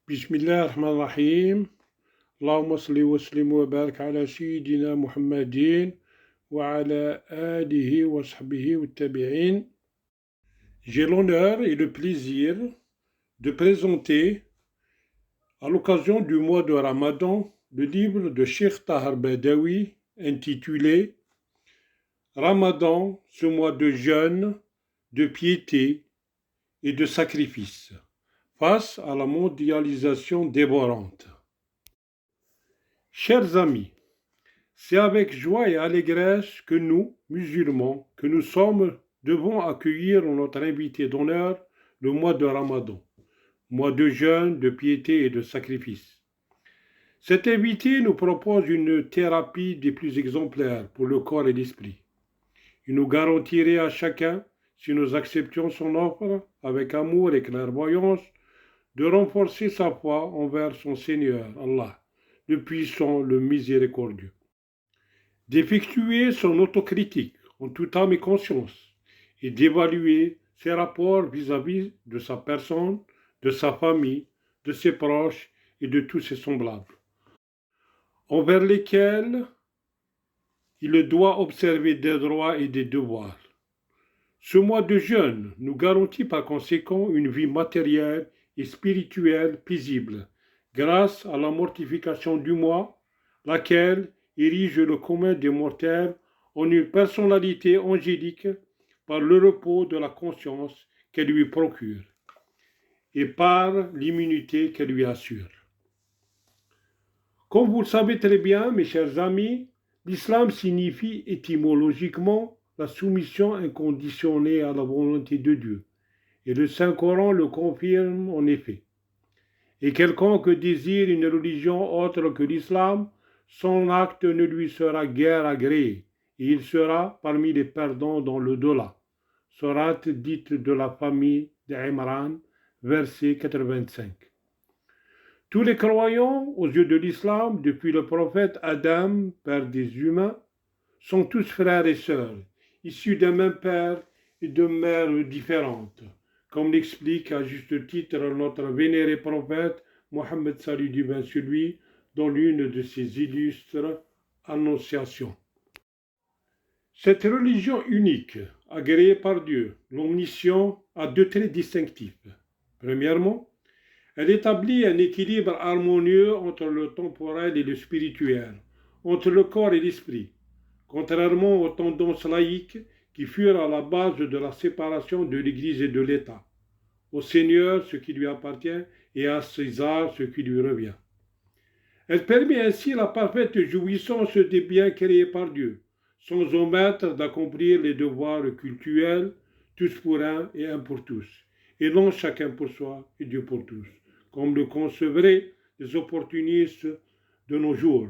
بسم الله الرحمن الرحيم. اللهم صل وسلم وبارك على سيدنا محمد وعلى آله وصحبه والتابعين. J'ai l'honneur et le plaisir de présenter, à l'occasion du mois de Ramadan, le livre de Cheikh Tahar Badawi intitulé Ramadan, ce mois de jeûne, de piété et de sacrifice, face à la mondialisation dévorante. Chers amis, c'est avec joie et allégresse que nous, musulmans, que nous sommes, devons accueillir notre invité d'honneur le mois de Ramadan, mois de jeûne, de piété et de sacrifice. Cet invité nous propose une thérapie des plus exemplaires pour le corps et l'esprit. Il nous garantirait à chacun, si nous acceptions son offre avec amour et clairvoyance, de renforcer sa foi envers son Seigneur, Allah, le puissant, le miséricordieux, d'effectuer son autocritique en toute âme et conscience et d'évaluer ses rapports vis-à-vis de sa personne, de sa famille, de ses proches et de tous ses semblables, envers lesquels il doit observer des droits et des devoirs. Ce mois de jeûne nous garantit par conséquent une vie matérielle et spirituelle paisible, grâce à la mortification du mois, laquelle érige le commun des mortels en une personnalité angélique par le repos de la conscience qu'elle lui procure et par l'immunité qu'elle lui assure. Comme vous le savez très bien, mes chers amis, l'islam signifie étymologiquement la soumission inconditionnée à la volonté de Dieu, et le Saint-Coran le confirme en effet. Et quelconque désire une religion autre que l'islam, son acte ne lui sera guère agréé, et il sera parmi les perdants dans l'au-delà. Sourate dite de la famille d'Imran, verset 85. Tous les croyants, aux yeux de l'islam, depuis le prophète Adam, père des humains, sont tous frères et sœurs, issus d'un même père et de mères différentes, comme l'explique à juste titre notre vénéré prophète Mohammed salut divin sur lui dans l'une de ses illustres annonciations. Cette religion unique, agréée par Dieu, l'omniscient, a deux traits distinctifs. Premièrement, elle établit un équilibre harmonieux entre le temporel et le spirituel, entre le corps et l'esprit, contrairement aux tendances laïques qui furent à la base de la séparation de l'Église et de l'État. Au Seigneur ce qui lui appartient et à César ce qui lui revient. Elle permet ainsi la parfaite jouissance des biens créés par Dieu, sans omettre d'accomplir les devoirs cultuels, tous pour un et un pour tous, et non chacun pour soi et Dieu pour tous, comme le concevraient les opportunistes de nos jours.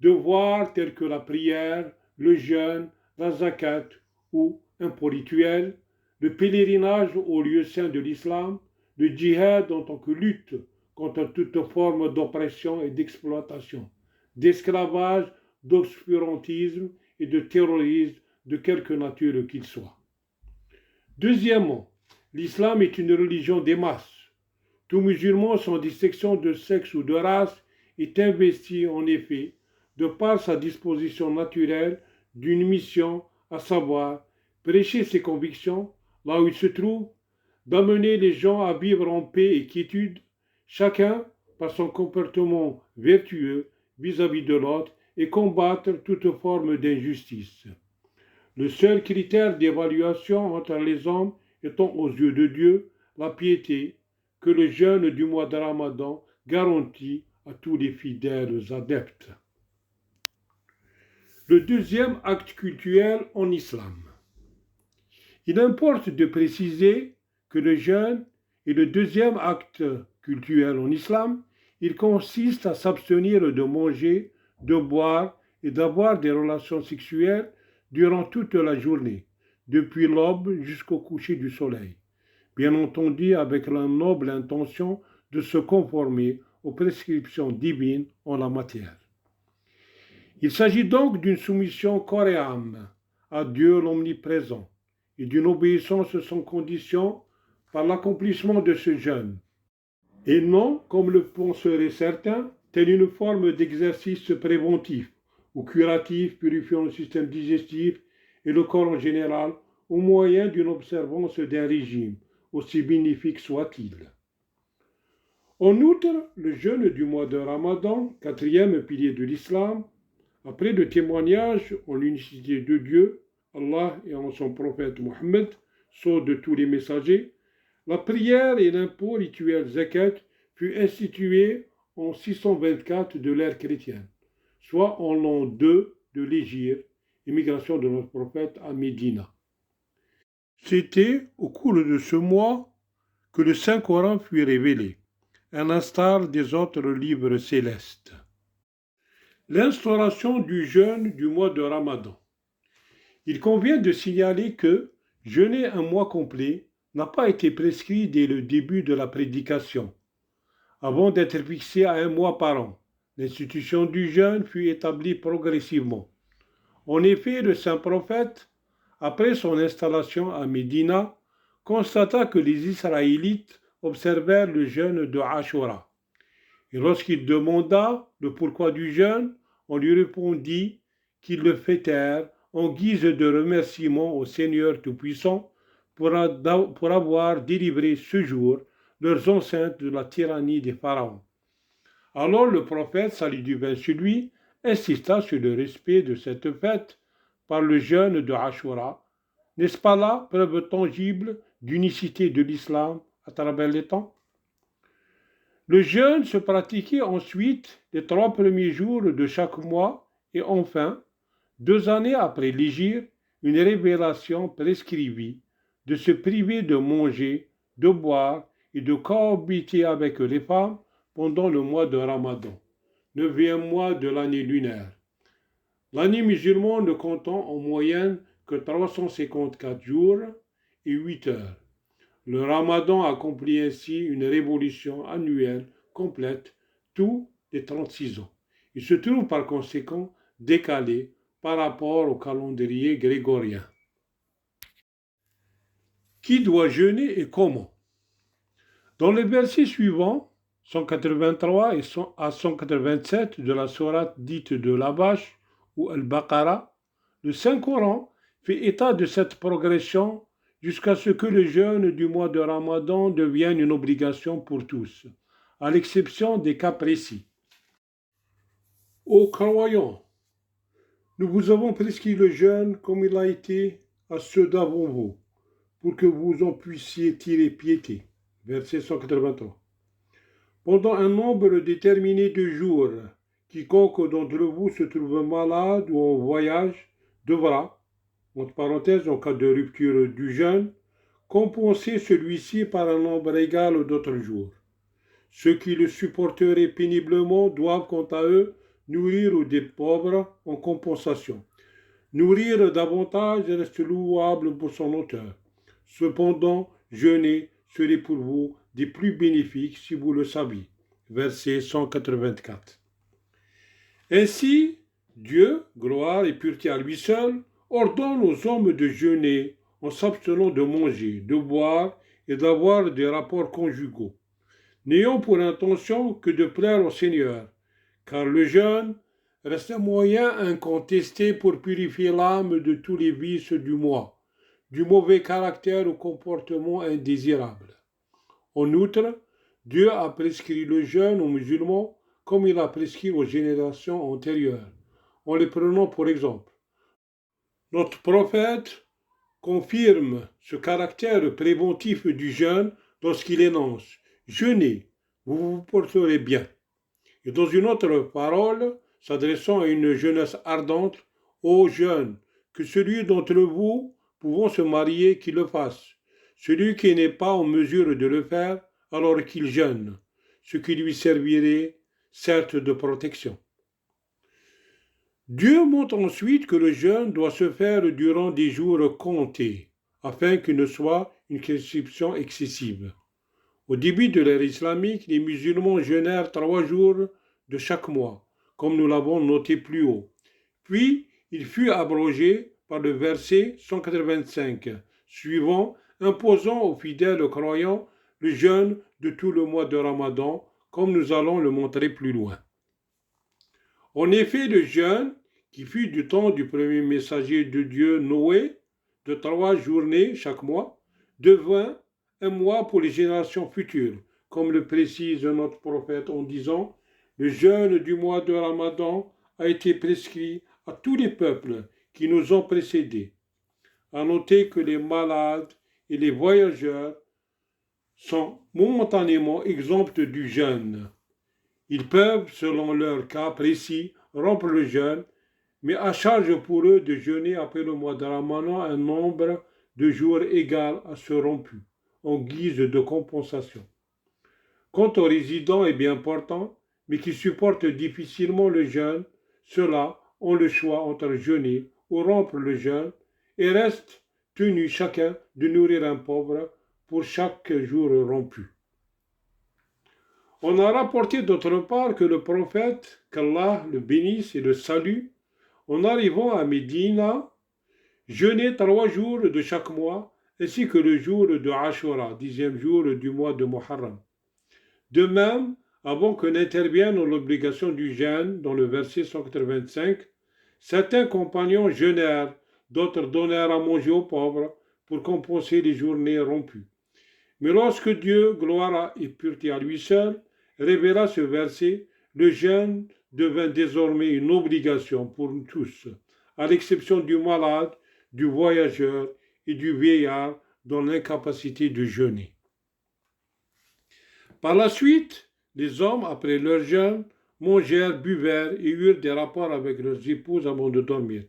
Devoirs tels que la prière, le jeûne, la zakat ou, un pour rituel, le pèlerinage au lieu saint de l'islam, le djihad en tant que lutte contre toute forme d'oppression et d'exploitation, d'esclavage, d'obscurantisme et de terrorisme de quelque nature qu'il soit. Deuxièmement, l'islam est une religion des masses. Tout musulman sans distinction de sexe ou de race est investi en effet, de par sa disposition naturelle, d'une mission, à savoir prêcher ses convictions là où il se trouve, d'amener les gens à vivre en paix et quiétude, chacun par son comportement vertueux vis-à-vis de l'autre et combattre toute forme d'injustice. Le seul critère d'évaluation entre les hommes étant aux yeux de Dieu la piété que le jeûne du mois de Ramadan garantit à tous les fidèles adeptes. Le deuxième acte cultuel en islam. Il importe de préciser que le jeûne est le deuxième acte cultuel en islam. Il consiste à s'abstenir de manger, de boire et d'avoir des relations sexuelles durant toute la journée, depuis l'aube jusqu'au coucher du soleil, bien entendu avec la noble intention de se conformer aux prescriptions divines en la matière. Il s'agit donc d'une soumission corps et âme à Dieu l'omniprésent et d'une obéissance sans condition par l'accomplissement de ce jeûne. et non, comme le penseraient certains, telle une forme d'exercice préventif ou curatif purifiant le système digestif et le corps en général au moyen d'une observance d'un régime, aussi bénéfique soit-il. En outre, le jeûne du mois de Ramadan, quatrième pilier de l'islam, après le témoignage en l'unicité de Dieu, Allah et en son prophète Mohammed, sceau de tous les messagers, la prière et l'impôt rituel zakat fut institué en 624 de l'ère chrétienne, soit en l'an 2 de l'Hégire, immigration de notre prophète à Médina. C'était au cours de ce mois que le Saint-Coran fut révélé, à l'instar des autres livres célestes. L'instauration du jeûne du mois de Ramadan. Il convient de signaler que jeûner un mois complet n'a pas été prescrit dès le début de la prédication, avant d'être fixé à un mois par an. L'institution du jeûne fut établie progressivement. En effet, le saint prophète, après son installation à Médina, constata que les Israélites observèrent le jeûne de Ashura. Et lorsqu'il demanda le pourquoi du jeûne, on lui répondit qu'ils le fêtèrent en guise de remerciement au Seigneur Tout-Puissant pour avoir délivré ce jour leurs ancêtres de la tyrannie des pharaons. Alors le prophète, salut du vin sur lui, insista sur le respect de cette fête par le jeûne de Ashura. N'est-ce pas là preuve tangible d'unicité de l'islam à travers les temps? Le jeûne se pratiquait ensuite les 3 premiers jours de chaque mois et enfin, 2 années après l'Hégire, une révélation prescrivit de se priver de manger, de boire et de cohabiter avec les femmes pendant le mois de Ramadan, 9e mois de l'année lunaire. L'année musulmane ne comptant en moyenne que 354 jours et 8 heures. Le Ramadan accomplit ainsi une révolution annuelle complète tous les 36 ans. Il se trouve par conséquent décalé par rapport au calendrier grégorien. Qui doit jeûner et comment? Dans les versets suivants, 183 à 187 de la sourate dite de l'Abache ou Al-Baqarah, le Saint-Coran fait état de cette progression jusqu'à ce que le jeûne du mois de Ramadan devienne une obligation pour tous, à l'exception des cas précis. Ô croyants, nous vous avons prescrit le jeûne comme il a été à ceux d'avant vous, pour que vous en puissiez tirer piété. Verset 183. Pendant un nombre déterminé de jours, quiconque d'entre vous se trouve malade ou en voyage devra, entre parenthèses, en cas de rupture du jeûne, compenser celui-ci par un nombre égal d'autres jours. Ceux qui le supporteraient péniblement doivent, quant à eux, nourrir des pauvres en compensation. Nourrir davantage reste louable pour son auteur. Cependant, jeûner serait pour vous des plus bénéfiques si vous le saviez. Verset 184. Ainsi, Dieu, gloire et pureté à lui seul, ordonne aux hommes de jeûner en s'abstenant de manger, de boire et d'avoir des rapports conjugaux, n'ayant pour intention que de plaire au Seigneur, car le jeûne reste un moyen incontesté pour purifier l'âme de tous les vices du moi, du mauvais caractère ou comportement indésirable. En outre, Dieu a prescrit le jeûne aux musulmans comme il a prescrit aux générations antérieures, en les prenant pour exemple. Notre prophète confirme ce caractère préventif du jeûne lorsqu'il énonce « Jeûnez, vous vous porterez bien ». Et dans une autre parole, s'adressant à une jeunesse ardente, « Ô jeunes, que celui d'entre vous pouvant se marier, qu'il le fasse. Celui qui n'est pas en mesure de le faire, alors qu'il jeûne, ce qui lui servirait certes de protection. » Dieu montre ensuite que le jeûne doit se faire durant des jours comptés, afin qu'il ne soit une prescription excessive. Au début de l'ère islamique, les musulmans jeûnèrent 3 jours de chaque mois, comme nous l'avons noté plus haut. Puis, il fut abrogé par le verset 185, suivant, imposant aux fidèles croyants le jeûne de tout le mois de Ramadan, comme nous allons le montrer plus loin. En effet, le jeûne, qui fut du temps du premier messager de Dieu, Noé, de 3 journées chaque mois, devint un mois pour les générations futures, comme le précise notre prophète en disant « Le jeûne du mois de Ramadan a été prescrit à tous les peuples qui nous ont précédés. » À noter que les malades et les voyageurs sont momentanément exempts du jeûne. Ils peuvent, selon leur cas précis, rompre le jeûne, mais à charge pour eux de jeûner après le mois de Ramadan un nombre de jours égal à ce rompu, en guise de compensation. Quant aux résidents et bien portants, mais qui supportent difficilement le jeûne, ceux-là ont le choix entre jeûner ou rompre le jeûne et restent tenus chacun de nourrir un pauvre pour chaque jour rompu. On a rapporté d'autre part que le prophète, qu'Allah le bénisse et le salue, en arrivant à Médina, jeûnait 3 jours de chaque mois, ainsi que le jour de Ashura, 10e jour du mois de Muharram. De même, avant que n'intervienne l'obligation du jeûne dans le verset 185, certains compagnons jeûnèrent, d'autres donnèrent à manger aux pauvres pour compenser les journées rompues. Mais lorsque Dieu, gloire et pureté à lui seul, révéla ce verset, le jeûne devint désormais une obligation pour tous, à l'exception du malade, du voyageur et du vieillard dans l'incapacité de jeûner. Par la suite, les hommes, après leur jeûne, mangèrent, buvèrent et eurent des rapports avec leurs épouses avant de dormir.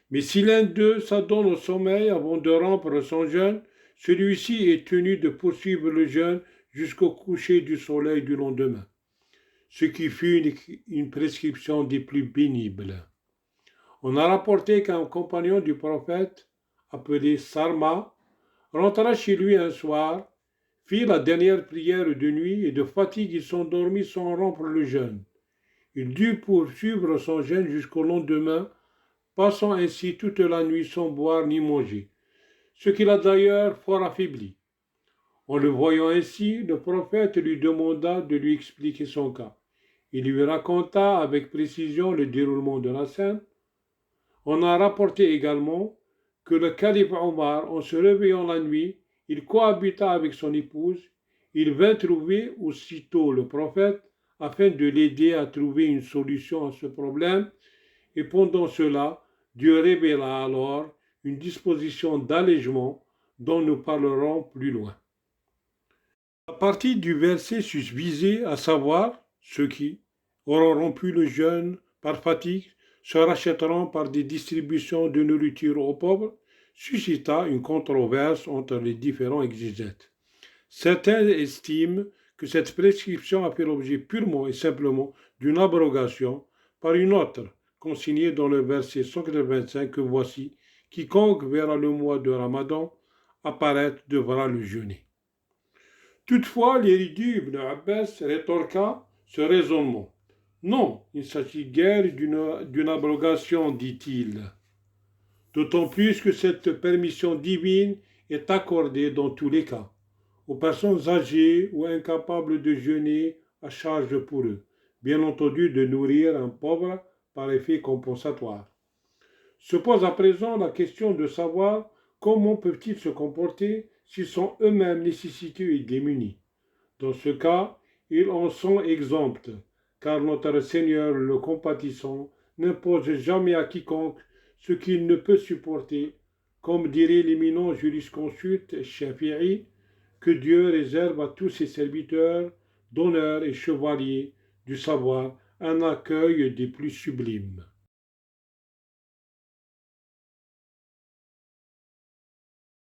Mais si l'un d'eux s'adonne au sommeil avant de rompre son jeûne, celui-ci est tenu de poursuivre le jeûne jusqu'au coucher du soleil du lendemain, ce qui fut une prescription des plus pénibles. On a rapporté qu'un compagnon du prophète, appelé Sarma, rentra chez lui un soir, fit la dernière prière de nuit et de fatigue il s'endormit sans rompre le jeûne. Il dut poursuivre son jeûne jusqu'au lendemain, passant ainsi toute la nuit sans boire ni manger, ce qui l'a d'ailleurs fort affaibli. En le voyant ainsi, le prophète lui demanda de lui expliquer son cas. Il lui raconta avec précision le déroulement de la scène. On a rapporté également que le calife Omar, en se réveillant la nuit, il cohabita avec son épouse. Il vint trouver aussitôt le prophète afin de l'aider à trouver une solution à ce problème. Et pendant cela, Dieu révéla alors une disposition d'allègement dont nous parlerons plus loin. La partie du verset susvisé, à savoir ceux qui auront rompu le jeûne par fatigue, se rachèteront par des distributions de nourriture aux pauvres, suscita une controverse entre les différents exégètes. Certains estiment que cette prescription a fait l'objet purement et simplement d'une abrogation par une autre, consignée dans le verset 185 que voici, quiconque verra le mois de Ramadan apparaître devra le jeûner. Toutefois, l'érudit Ibn Abbas rétorqua ce raisonnement. Non, il ne s'agit guère d'une abrogation, dit-il. D'autant plus que cette permission divine est accordée dans tous les cas, aux personnes âgées ou incapables de jeûner à charge pour eux, bien entendu de nourrir un pauvre par effet compensatoire. Se pose à présent la question de savoir comment peuvent-ils se comporter s'ils sont eux-mêmes nécessités et démunis. Dans ce cas, ils en sont exempts, car notre Seigneur le compatissant n'impose jamais à quiconque ce qu'il ne peut supporter, comme dirait l'éminent jurisconsulte Shafi'i, que Dieu réserve à tous ses serviteurs, d'honneur et chevaliers du savoir, un accueil des plus sublimes.